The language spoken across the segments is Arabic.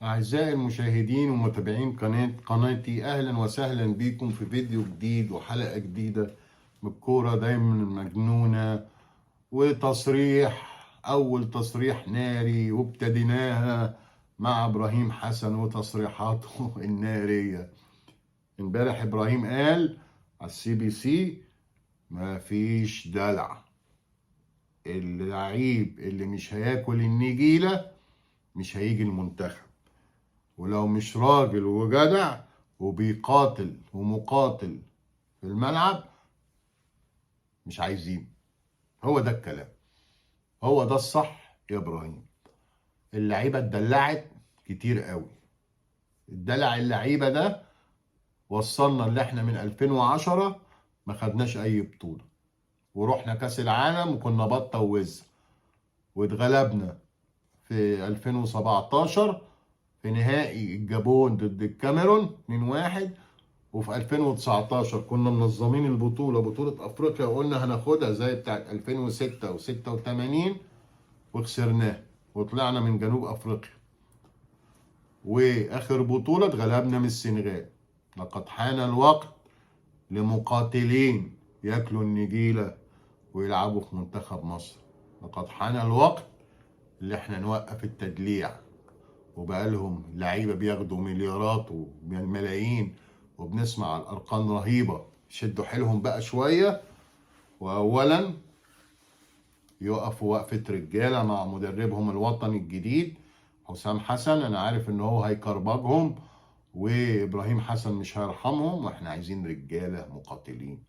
أعزائي المشاهدين ومتابعين قناتي، أهلا وسهلا بكم في فيديو جديد وحلقة جديدة من الكورة دايما المجنونة. أول تصريح ناري وابتديناها مع إبراهيم حسن وتصريحاته النارية. امبارح إبراهيم قال على CBC مفيش دلع، اللعيب اللي مش هياكل النجيلة مش هيجي المنتخب، ولو مش راجل وجدع وبيقاتل ومقاتل في الملعب مش عايزين. هو ده الكلام، هو ده الصح يا ابراهيم. اللعيبه اتدلعت كتير قوي. الدلع اللعيبه ده وصلنا اللي احنا من 2010 ما خدناش اي بطوله، ورحنا كاس العالم وكنا بطه ووز، واتغلبنا في 2017 في نهائي الجابون ضد الكاميرون 2-1. وفي 2019 كنا منظمين البطولة، بطولة أفريقيا، وقلنا هناخدها زي بتاعت 2006 و86 وخسرناها وطلعنا من جنوب أفريقيا. وآخر بطولة اتغلبنا من السنغال. لقد حان الوقت لمقاتلين ياكلوا النجيلة ويلعبوا في منتخب مصر. لقد حان الوقت اللي احنا نوقف التدليع، وبقالهم لعيبة بياخدوا مليارات وملايين، وبنسمع عن أرقام رهيبة. شدوا حيلهم بقى شوية، وأولا يقفوا وقفة رجالة مع مدربهم الوطني الجديد حسام حسن. أنا عارف إن هو هيكربجهم، وإبراهيم حسن مش هيرحمهم، وإحنا عايزين رجالة مقاتلين،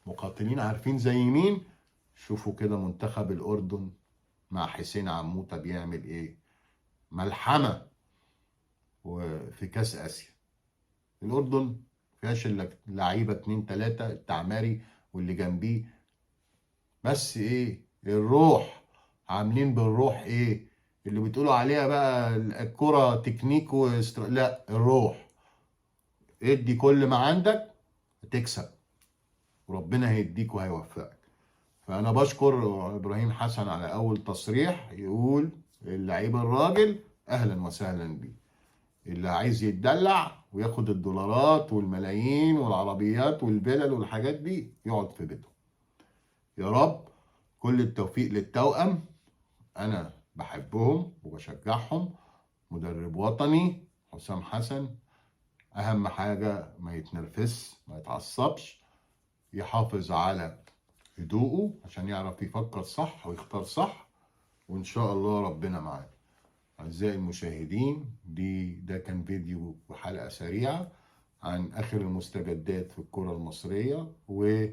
مقاتلين عارفين زي مين. شوفوا كده منتخب الأردن مع حسين عموتة بيعمل إيه، ملحمة وفي كأس آسيا. الأردن فيهاش إلا لعيبة 2 3 التعماري واللي جنبيه، بس إيه الروح، عاملين بالروح إيه اللي بتقولوا عليها بقى الكرة تكنيك لا، الروح. ادي كل ما عندك هتكسب، وربنا هيديك وهيوفقك. فأنا بشكر إبراهيم حسن على أول تصريح يقول اللعيب الراجل أهلا وسهلا بيه. اللي عايز يتدلع وياخد الدولارات والملايين والعربيات والفلل والحاجات دي يقعد في بيته. يا رب كل التوفيق للتوأم، انا بحبهم وبشجعهم. مدرب وطني حسام حسن، اهم حاجة ما يتنرفزش ما يتعصبش، يحافظ على هدوءه عشان يعرف يفكر صح ويختار صح، وان شاء الله ربنا معاه. أعزائي المشاهدين، ده كان فيديو وحلقة سريعة عن آخر المستجدات في الكرة المصرية، و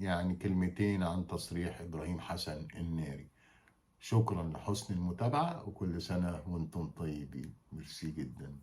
يعني كلمتين عن تصريح إبراهيم حسن الناري. شكرا لحسن المتابعة، وكل سنة وانتم طيبين. ميرسي جدا.